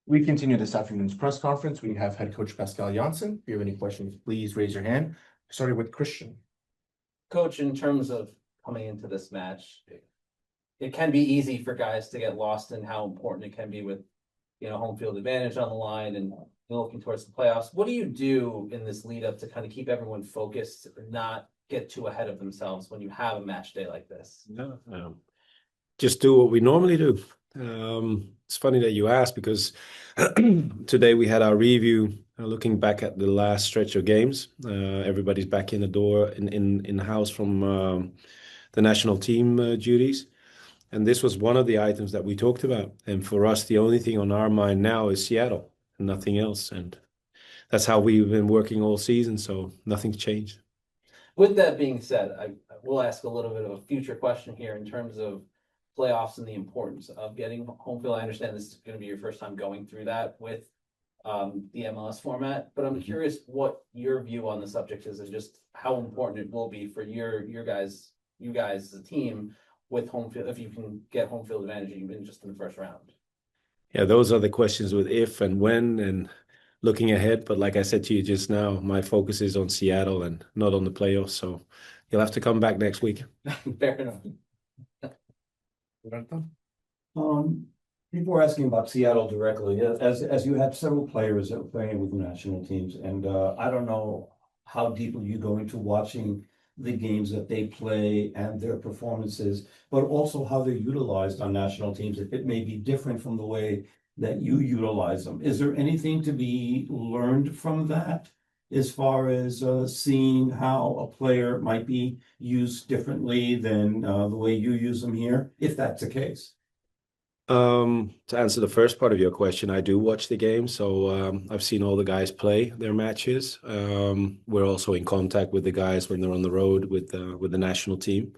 We continue this afternoon's press conference. We have head coach Pascal Jansen. If you have any questions, please raise your hand. Starting with Christian. Coach, in terms of coming into this match, it can be easy for guys to get lost in how important it can be with, home field advantage on the line and looking towards the playoffs. What do you do in this lead up to kind of keep everyone focused and not get too ahead of themselves when you have a match day like this? No, just do what we normally do. It's funny that you asked because today we had our review looking back at the last stretch of games. Everybody's back in the door in the house from the national team duties. And this was one of the items that we talked about. And for us, the only thing on our mind now is Seattle and nothing else. And that's how we've been working all season. So nothing's changed. With that being said, I will ask a little bit of a future question here in terms of playoffs and the importance of getting home field. I understand this is going to be your first time going through that with the MLS format, but I'm curious what your view on the subject is and just how important it will be for you guys as a team with home field, if you can get home field advantage even just in the first round. Yeah, those are the questions with if and when and looking ahead. But like I said to you just now, my focus is on Seattle and not on the playoffs. So you'll have to come back next week. Fair enough. People were asking about Seattle directly, as you had several players that were playing with national teams, and I don't know how deeply you go into watching the games that they play and their performances, but also how they're utilized on national teams. If it may be different from the way that you utilize them, is there anything to be learned from that as far as seeing how a player might be used differently than the way you use them here, if that's the case? To answer the first part of your question, I do watch the game, so I've seen all the guys play their matches. We're also in contact with the guys when they're on the road with the national team,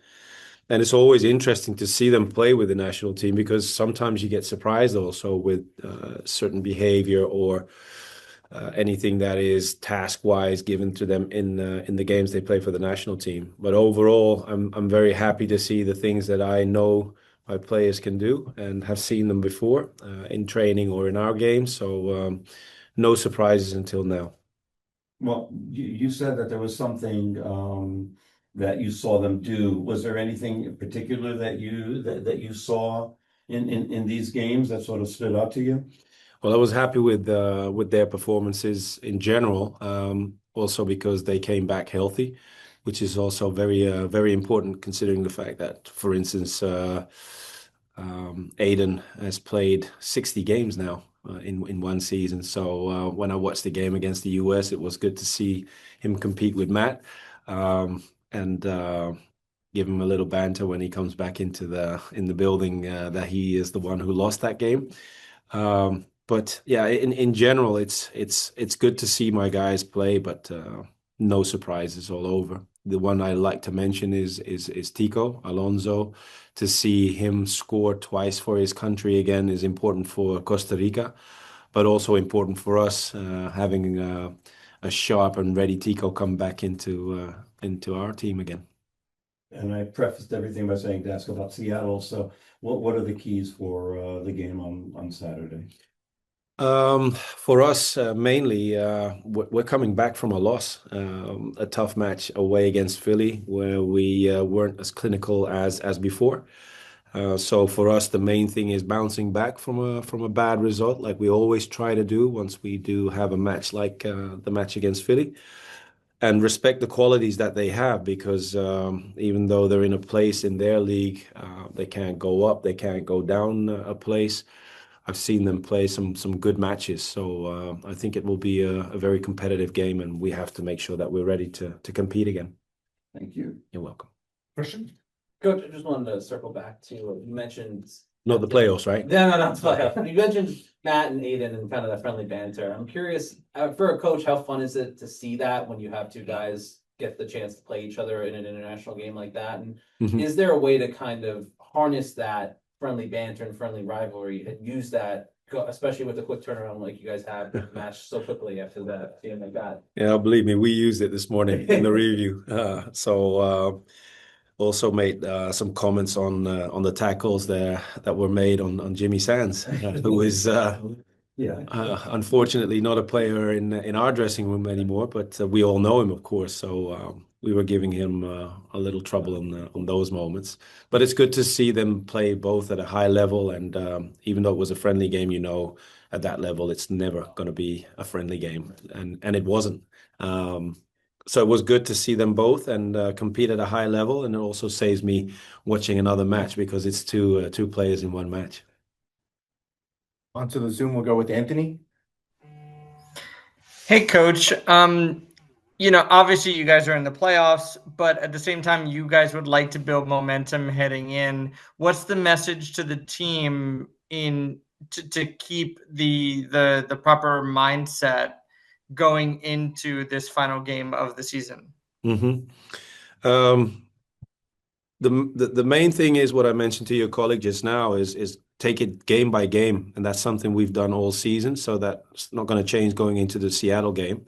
and it's always interesting to see them play with the national team because sometimes you get surprised also with certain behavior or anything that is task-wise given to them in the games they play for the national team. But overall, I'm very happy to see the things that I know my players can do and have seen them before in training or in our games. So no surprises until now. Well, you said that there was something that you saw them do. Was there anything in particular that you saw in these games that sort of stood out to you? Well, I was happy with their performances in general, also because they came back healthy, which is also very important considering the fact that, for instance, Aiden has played 60 games now in one season. So when I watched the game against the US, it was good to see him compete with Matt and give him a little banter when he comes back in the building that he is the one who lost that game. But yeah, in general, it's good to see my guys play, but no surprises all over. The one I like to mention is Tico Alonso. To see him score twice for his country again is important for Costa Rica, but also important for us having a sharp and ready Tico come back into our team again. And I prefaced everything by saying to ask about Seattle. So what are the keys for the game on Saturday? For us, mainly, we're coming back from a loss, a tough match away against Philly, where we weren't as clinical as before. So for us, the main thing is bouncing back from a bad result, like we always try to do once we do have a match like the match against Philly, and respect the qualities that they have, because even though they're in a place in their league, they can't go up, they can't go down a place. I've seen them play some good matches, so I think it will be a very competitive game, and we have to make sure that we're ready to compete again. Thank you. You're welcome. Question? Coach, I just wanted to circle back to you mentioned. Not the playoffs, right? No, not the playoffs. You mentioned Matt and Aiden and kind of that friendly banter. I'm curious, for a coach, how fun is it to see that when you have two guys get the chance to play each other in an international game like that? And is there a way to kind of harness that friendly banter and friendly rivalry and use that, especially with the quick turnaround like you guys have matched so quickly after that game like that? Yeah, believe me, we used it this morning in the review. Also made some comments on the tackles there that were made on Jimmy Sands, who is Yeah. Unfortunately, not a player in our dressing room anymore, but we all know him, of course. So we were giving him a little trouble on those moments. But it's good to see them play both at a high level, and even though it was a friendly game, at that level, it's never going to be a friendly game, and it wasn't. So it was good to see them both and compete at a high level, and it also saves me watching another match because it's two players in one match. Onto the Zoom, we'll go with Anthony. Hey, coach. Obviously you guys are in the playoffs, but at the same time, you guys would like to build momentum heading in. What's the message to the team to keep the proper mindset going into this final game of the season? The main thing is what I mentioned to your colleague just now is take it game by game, and that's something we've done all season. So that's not going to change going into the Seattle game.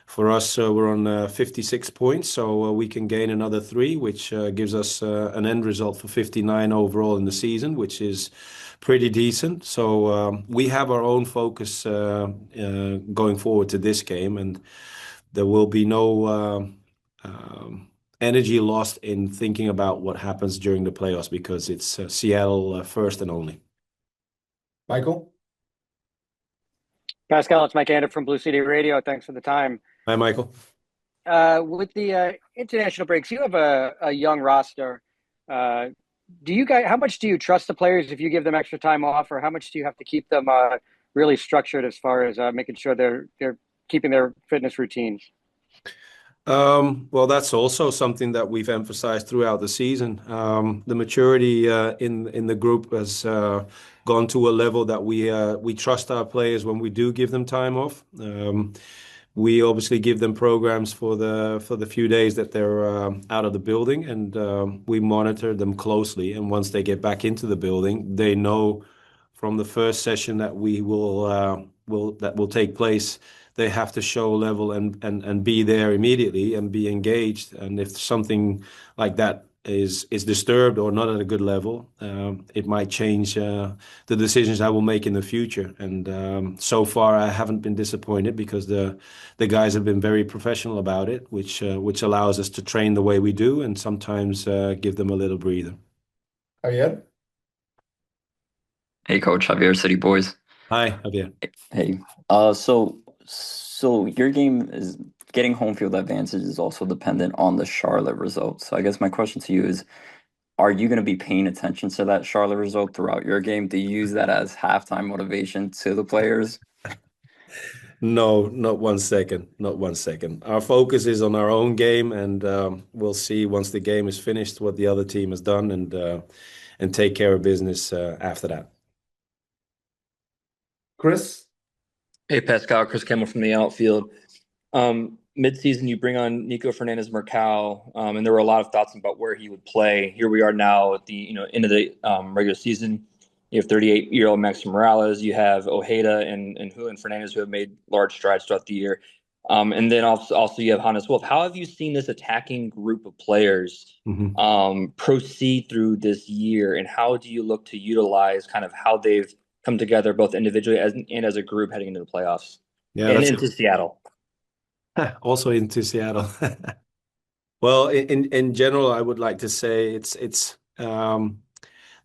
For us, we're on 56 points, so we can gain another 3, which gives us an end result for 59 overall in the season, which is pretty decent. So we have our own focus going forward to this game, and there will be no energy lost in thinking about what happens during the playoffs because it's Seattle first and only. Michael? Pascal, it's Mike Ander from Blue City Radio. Thanks for the time. Hi, Michael. With the international breaks, you have a young roster. How much do you trust the players if you give them extra time off, or how much do you have to keep them really structured as far as making sure they're keeping their fitness routines? Well, that's also something that we've emphasized throughout the season. The maturity in the group has gone to a level that we trust our players when we do give them time off. We obviously give them programs for the few days that they're out of the building, and we monitor them closely. And once they get back into the building, they know from the first session that will take place, they have to show level and be there immediately and be engaged. And if something like that is disturbed or not at a good level, it might change the decisions I will make in the future. And so far, I haven't been disappointed because the guys have been very professional about it, which allows us to train the way we do and sometimes give them a little breather. Javier? Hey, Coach Javier, City Boys. Hi, Javier. Hey, so your game is getting home field advantage is also dependent on the Charlotte result. So I guess my question to you is, are you going to be paying attention to that Charlotte result throughout your game? Do you use that as halftime motivation to the players? No, not 1 second. Not 1 second. Our focus is on our own game, and we'll see once the game is finished what the other team has done, and take care of business after that. Chris? Hey, Pascal, Chris Campbell from the outfield. Mid-season, you bring on Nico Fernandez-Mercal, and there were a lot of thoughts about where he would play. Here we are now at the end of the regular season. You have 38-year-old Maxi Morales. You have Ojeda and Julian Fernandez, who have made large strides throughout the year. And then also you have Hannes Wolf. How have you seen this attacking group of players proceed through this year, and how do you look to utilize kind of how they've come together both individually and as a group heading into the playoffs and into Seattle? Also into Seattle. Well, in general, I would like to say it's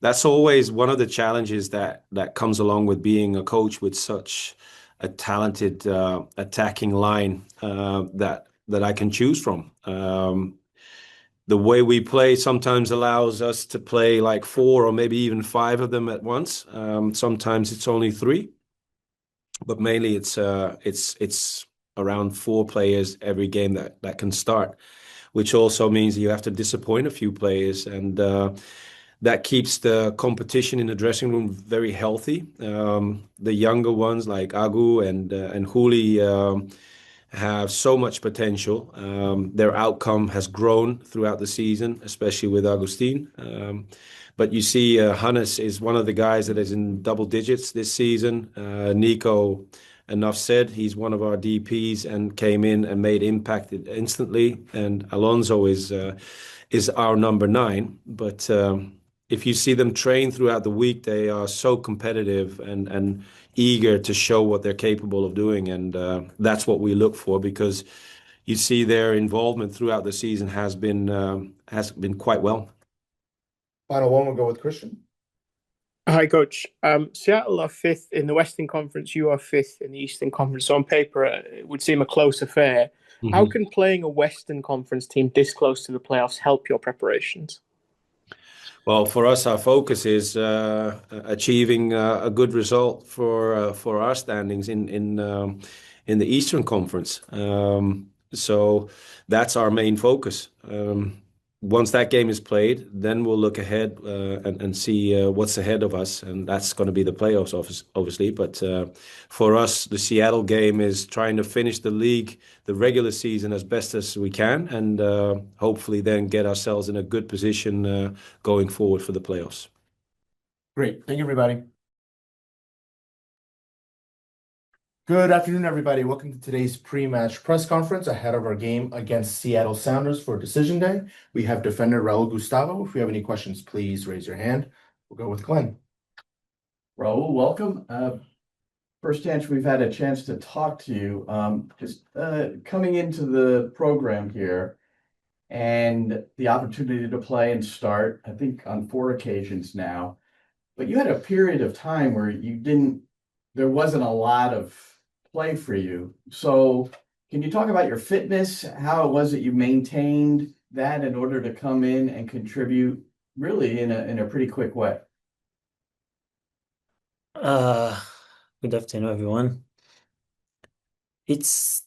that's always one of the challenges that comes along with being a coach with such a talented attacking line that I can choose from. The way we play sometimes allows us to play like 4 or maybe even 5 of them at once. Sometimes it's only 3, but mainly it's around 4 players every game that can start, which also means you have to disappoint a few players, and that keeps the competition in the dressing room very healthy. The younger ones like Agu and Juli have so much potential. Their outcome has grown throughout the season, especially with Agustin. But you see, Hannes is one of the guys that is in double digits this season. Nico, enough said, he's one of our DPs and came in and made impact instantly. And Alonso is our number 9. But if you see them train throughout the week, they are so competitive and eager to show what they're capable of doing, and that's what we look for because you see their involvement throughout the season has been quite well. Final one, we'll go with Christian. Hi, Coach. Seattle are fifth in the Western Conference. You are fifth in the Eastern Conference. So on paper, it would seem a close affair. How can playing a Western Conference team this close to the playoffs help your preparations? Well, for us, our focus is achieving a good result for our standings in the Eastern Conference. So that's our main focus. Once that game is played, then we'll look ahead and see what's ahead of us, and that's going to be the playoffs, obviously. But for us, the Seattle game is trying to finish the league, the regular season, as best as we can, and hopefully then get ourselves in a good position going forward for the playoffs. Great. Thank you, everybody. Good afternoon, everybody. Welcome to today's pre-match press conference ahead of our game against Seattle Sounders for Decision Day. We have defender Raul Gustavo. If you have any questions, please raise your hand. We'll go with Glenn. Raul, welcome. First chance we've had a chance to talk to you. Just coming into the program here and the opportunity to play and start, I think on 4 occasions now. But you had a period of time where there wasn't a lot of play for you. So can you talk about your fitness, how it was that you maintained that in order to come in and contribute really in a pretty quick way? Good afternoon, everyone. It's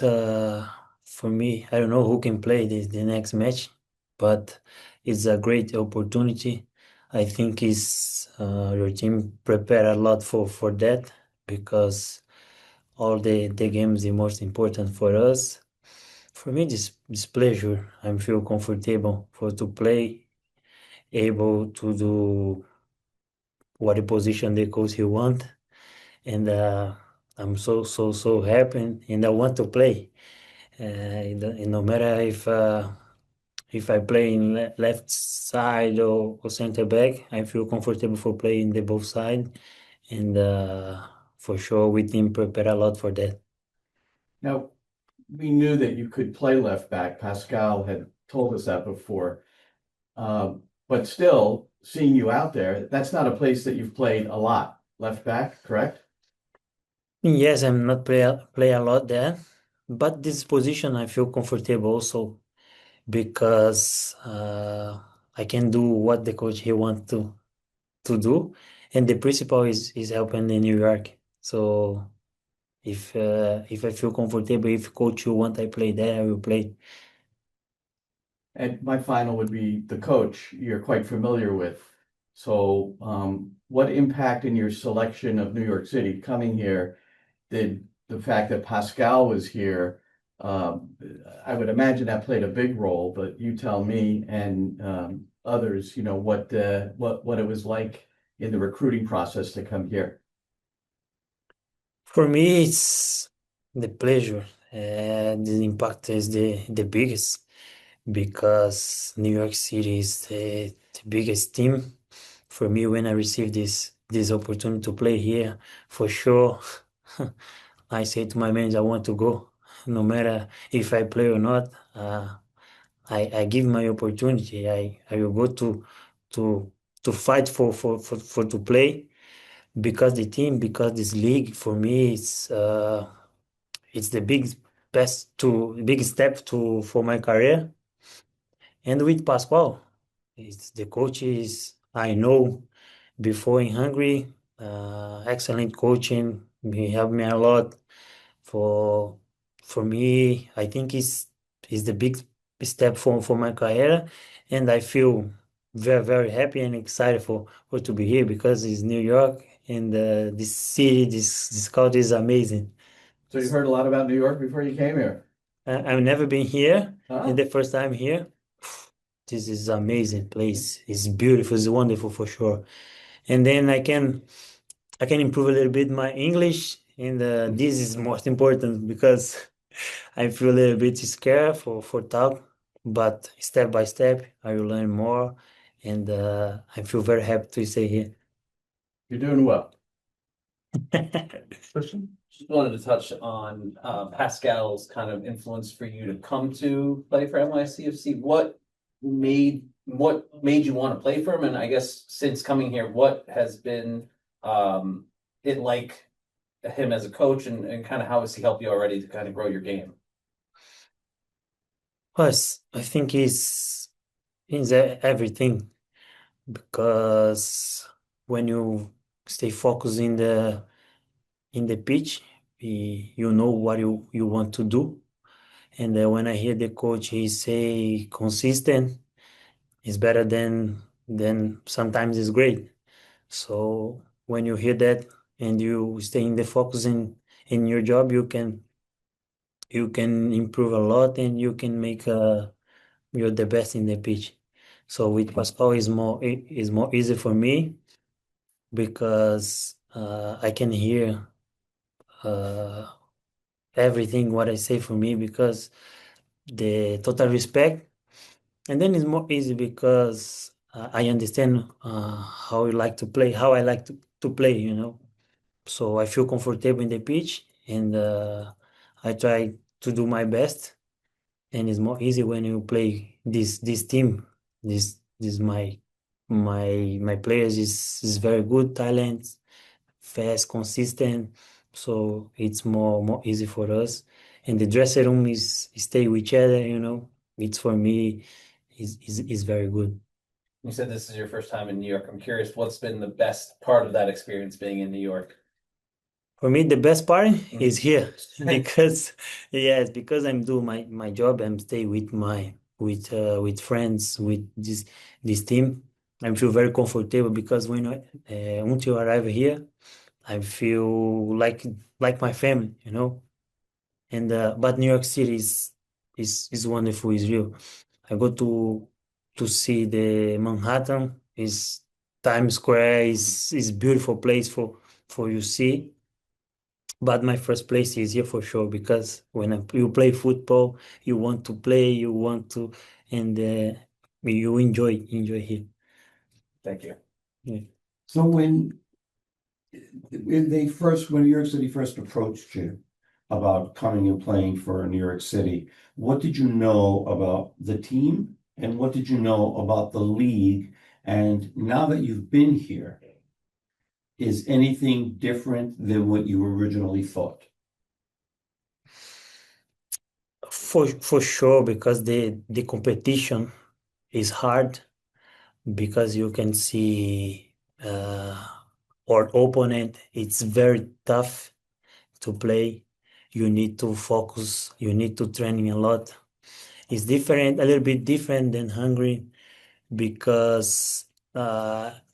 for me, I don't know who can play the next match, but it's a great opportunity. I think your team prepared a lot for that because all the games the most important for us. For me, this pleasure. I feel comfortable to play, able to do what the position the coach he want, and I'm so happy, and I want to play. No matter if I play in left side or center back, I feel comfortable for playing the both side, and for sure we team prepare a lot for that. Now, we knew that you could play left back. Pascal had told us that before. But still, seeing you out there, that's not a place that you've played a lot. Left back, correct? Yes, I'm not play a lot there, but this position I feel comfortable also because I can do what the coach he want to do, and the principal is helping in New York. So if I feel comfortable, if coach you want I play there, I will play. And my final would be the coach you're quite familiar with. So what impact in your selection of New York City coming here did the fact that Pascal was here? I would imagine that played a big role, but you tell me and others, what it was like in the recruiting process to come here. For me, it's the pleasure. The impact is the biggest because New York City is the biggest team. For me, when I received this opportunity to play here, for sure, I say to my manager, I want to go. No matter if I play or not, I give my opportunity. I will go to fight for to play because the team, because this league for me it's the big step for my career. And with Pascal, it's the coaches I know before in Hungary, excellent coaching. He helped me a lot. For me, I think it's the big step for my career, and I feel very happy and excited for to be here because it's New York and this city, this country is amazing. So you heard a lot about New York before you came here? I've never been here, Huh? and the first time here, this is amazing place. It's beautiful, it's wonderful for sure. And then I can improve a little bit my English, and this is most important because I feel a little bit scared for talk, but step by step I will learn more, and I feel very happy to stay here. You're doing well. Question? Just wanted to touch on Pascal's kind of influence for you to come to play for NYCFC. What made you want to play for him? And I guess since coming here, what has been it like him as a coach, and kind of how has he helped you already to kind of grow your game? Plus, I think it's everything, because when you stay focused in the pitch, you know what you want to do. And when I hear the coach, he say consistent is better than sometimes is great. So when you hear that and you stay in the focus in your job, you can improve a lot, and you can make you're the best in the pitch. So with Pascal is more easy for me, because I can hear uh, everything what I say for me, because the total respect. And then it's more easy because I understand how you like to play, how I like to play. So I feel comfortable in the pitch, and I try to do my best. And it's more easy when you play this team. This my players is very good, talent, fast, consistent. So it's more easy for us. And the dressing room is stay with each other. It's for me is very good. You said this is your first time in New York. I'm curious, what's been the best part of that experience being in New York? For me, the best part is here, because yes, because I'm doing my job. I'm stay with friends, with this team. I feel very comfortable, because when until I arrive here, I feel like my family. And but New York City is wonderful, is real. I go to see the Manhattan, is Times Square, is beautiful place for you see. But my first place is here for sure, because when you play football, you want to play, and you enjoy here. Thank you. Yeah. So when when New York City first approached you about coming and playing for New York City, what did you know about the team, and what did you know about the league? And now that you've been here, is anything different than what you originally thought? For sure, because the competition is hard, because you can see our opponent. It's very tough to play. You need to focus. You need to training a lot. It's different, a little bit different than Hungary, because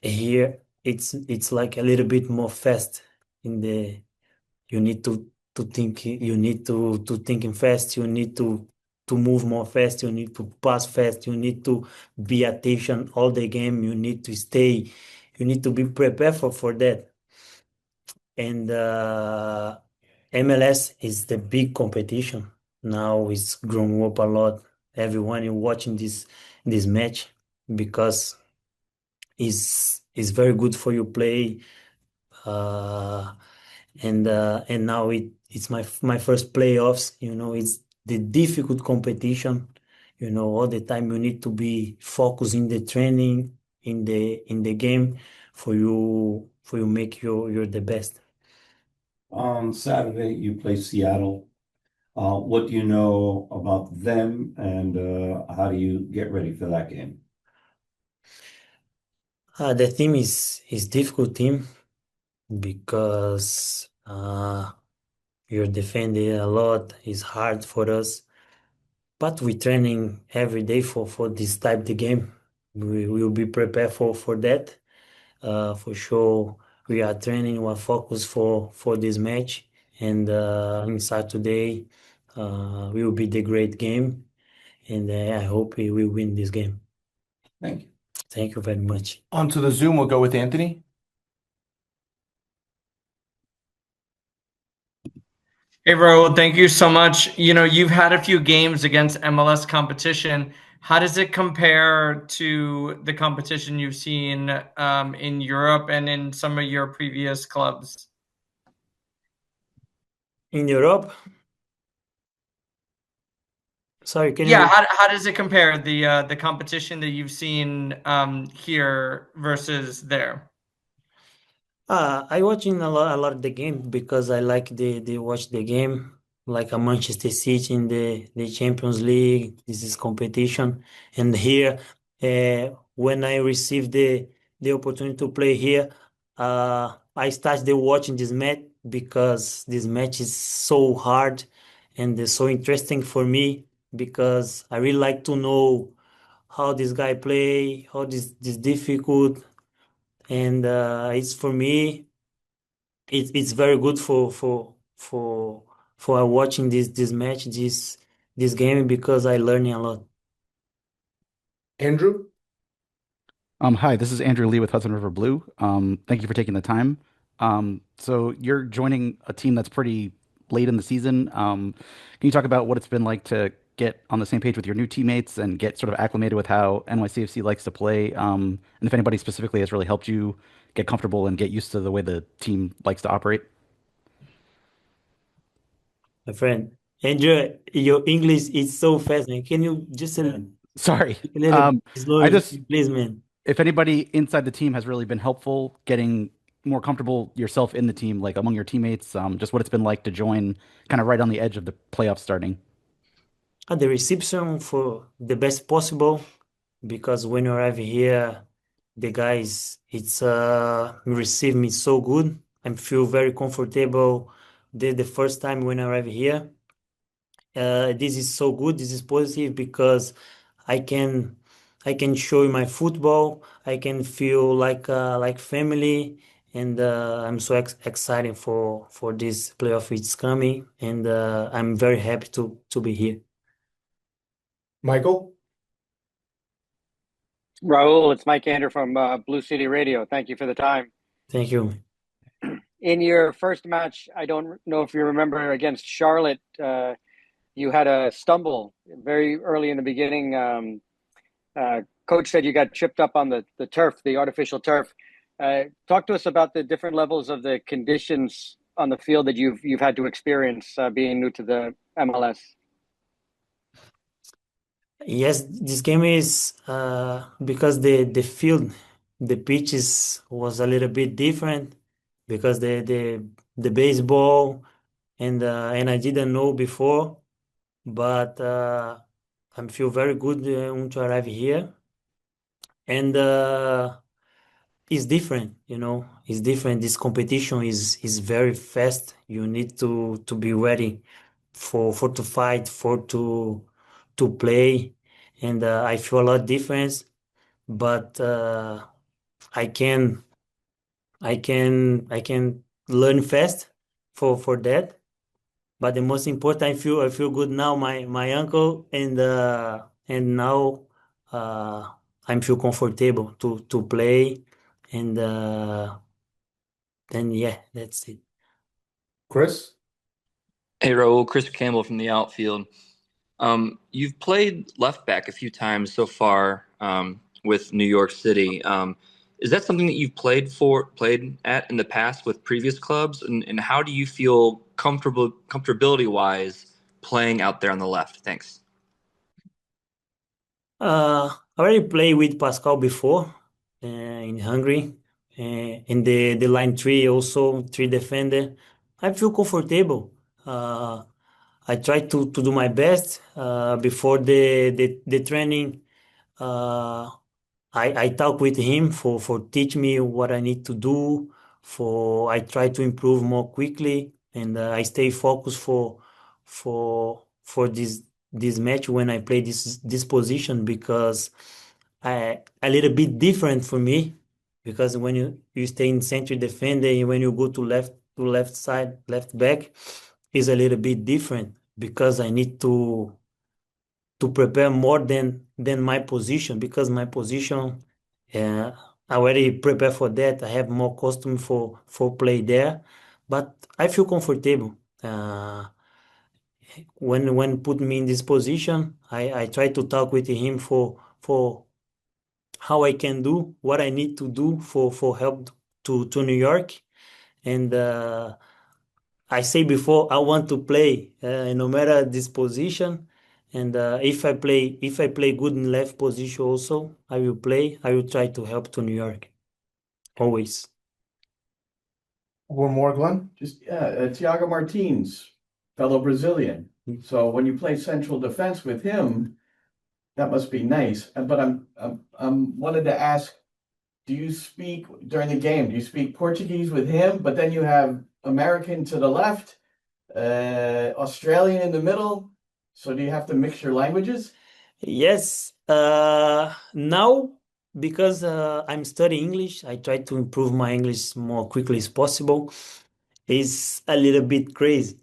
here it's like a little bit more fast. You need to think. You need to thinking fast. You need to move more fast. You need to pass fast. You need to be attention all the game. You need to stay. You need to be prepared for that. And MLS is the big competition now. It's grown up a lot. Everyone is watching this match, because is very good for you play. Uh, and now it's my first playoffs. It's the difficult competition. All the time you need to be focused in the training, in the game, for you make you're the best. On Saturday, you play Seattle. What do you know about them, and how do you get ready for that game? The team is difficult team, because you're defending a lot. It's hard for us, but we training every day for this type of game. We will be prepared for that. For sure, we are training. We're focused for this match, and inside today, will be the great game, and I hope we will win this game. Thank you. Thank you very much. Onto the Zoom, we'll go with Anthony. Hey, Raul, thank you so much. You've had a few games against MLS competition. How does it compare to the competition you've seen in Europe and in some of your previous clubs? In Europe, sorry, can Yeah, you? how does it compare the competition that you've seen here versus there? I watching a lot of the game because I like the watch the game like a Manchester City in the Champions League. This is competition, and here when I received the opportunity to play here, I started watching this match because this match is so hard and it's so interesting for me because I really like to know how this guy play, how this difficult, and it's for me it's very good for watching this match this game because I learning a lot. Andrew? Hi, this is Andrew Lee with Hudson River Blue. Thank you for taking the time. So you're joining a team that's pretty late in the season. Can you talk about what it's been like to get on the same page with your new teammates and get sort of acclimated with how NYCFC likes to play? And if anybody specifically has really helped you get comfortable and get used to the way the team likes to operate? My friend Andrew, your English is so fast, man. Can you just Sorry. speak a little bit I slowly, just please, man? if anybody inside the team has really been helpful getting more comfortable yourself in the team, like among your teammates, just what it's been like to join kind of right on the edge of the playoffs starting. The reception for the best possible because when you arrive here, the guys it's receive me so good. I feel very comfortable the first time when I arrive here. This is so good. This is positive because I can I can show you my football. I can feel like family, and I'm so excited for this playoff. It's coming, and I'm very happy to be here. Michael? Raul, it's Mike Ander from Blue City Radio. Thank you for the time. Thank you. In your first match, I don't know if you remember against Charlotte, you had a stumble very early in the beginning. Coach said you got tripped up on the turf, the artificial turf. Talk to us about the different levels of the conditions on the field that you've had to experience being new to the MLS. Yes, this game is because the field, the pitches was a little bit different because the baseball and I didn't know before, but I feel very good to arrive here, and it's different, it's different. This competition is very fast. You need to be ready for to fight, for to play, and I feel a lot difference, but I can I can learn fast for that. But the most important, I feel good now. My uncle and now I feel comfortable to play, and then yeah, that's it. Chris? Hey, Raul, Chris Campbell from the outfield. You've played left back a few times so far with New York City. Is that something that you've played at in the past with previous clubs? And how do you feel comfortability wise playing out there on the left? Thanks. I already played with Pascal before in Hungary, in the line three also three defender. I feel comfortable. I try to do my best before the training. Uh, I talk with him for teach me what I need to do. For I try to improve more quickly, and I stay focused for this match when I play this position because a little bit different for me because when you stay in center defender and when you go to left side left back is a little bit different because I need to prepare more than my position because my position I already prepare for that. I have more costume for play there, but I feel comfortable. when put me in this position, I try to talk with him for how I can do what I need to do for help to New York. And I say before I want to play no matter this position. And if I play good in left position also, I will play. I will try to help to New York always. One more, Glenn. Just, Thiago Martins, fellow Brazilian. So when you play central defense with him, that must be nice. But I'm wanted to ask, do you speak during the game? Do you speak Portuguese with him? But then you have American to the left, Australian in the middle. So do you have to mix your languages? Yes. Now, because I'm studying English, I try to improve my English more quickly as possible. It's a little bit crazy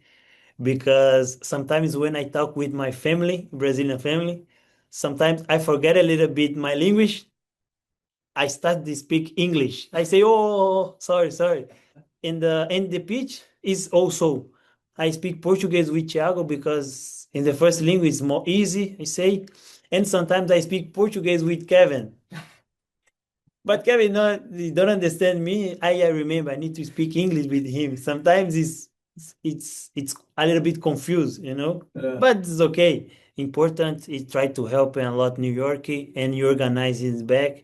because sometimes when I talk with my family, Brazilian family, sometimes I forget a little bit my language. I start to speak English. I say, "Oh, sorry, sorry." In the pitch is also I speak Portuguese with Thiago because in the first language it's more easy, I say. And sometimes I speak Portuguese with Kevin. But Kevin he don't understand me. I remember I need to speak English with him. Sometimes it's a little bit confused, you know. But it's okay. Important is try to help a lot New York and you organize his back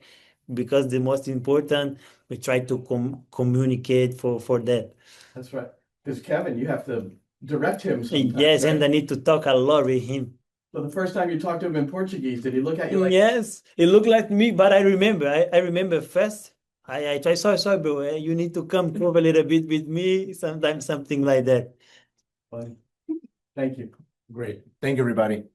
because the most important we try to communicate for that. That's right. Because Kevin, you have to direct him sometimes, Yes, and I right? need to talk a lot with him. So the first time you talked to him in Portuguese, did he look at you like, Yes, it looked like me, but I remember. I remember first. I try, sorry, bro. You need to come over a little bit with me. Sometimes something like that. funny? Thank you. Great. Thank you, everybody.